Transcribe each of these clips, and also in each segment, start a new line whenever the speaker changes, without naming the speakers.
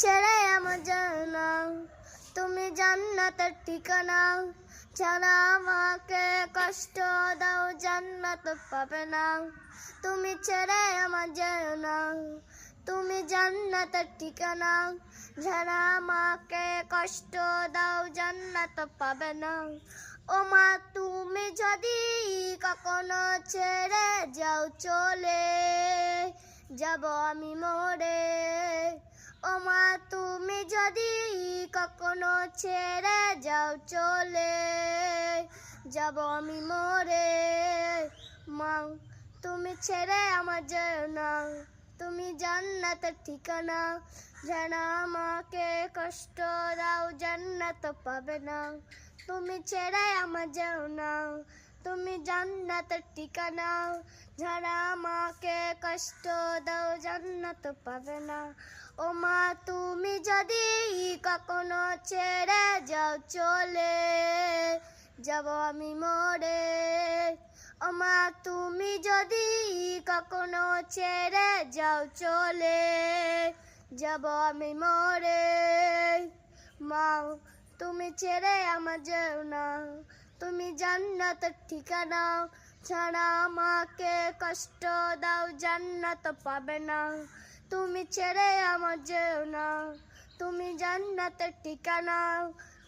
ছেড়ে আমার জানা, তুমি জান্নাতের ঠিকানা, যারা আমাকে কষ্ট দাও জান্নাত পাবে না। তুমি ছেড়ে আমার জানা, তুমি জান্নাতের ঠিকানা, যারা আমাকে কষ্ট দাও জান্নাত পাবে না। ও মা তুমি যদি কখনো ছেড়ে যাও চলে যাব আমি মরে। ও মা তুমি যদি কখনো ছেড়ে যাও চলে যাব আমি মরে। মা তুমি ছেড়ে আমার যেও না, তুমি জান্নাতের ঠিকানা, যারা আমাকে কষ্ট দাও জান্নাত পাবে না। তুমি ছেড়ে আমার যেও না, তুমি জান্নাতের ঠিকানা, যারা আমাকে কষ্ট দাও জান্নাত পাবে না। ও মা তুমি যদি কখনো ছেড়ে যাও চলে যাব আমি মরে। ও মা তুমি যদি কখনো ছেড়ে যাও চলে যাব আমি মরে। মা তুমি ছেড়ে আমার যেও না, তুমি জান্নাতের ঠিকানা, ছাড়া আমাকে কষ্ট দাও জান্নাত পাবে না। তুমি ছেড়ে আমার যেও না, তুমি জান্নাতের ঠিকানা,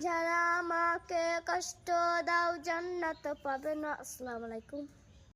যারা আমাকে কষ্ট দাও জান্নাত পাবে না। আসসালামু আলাইকুম।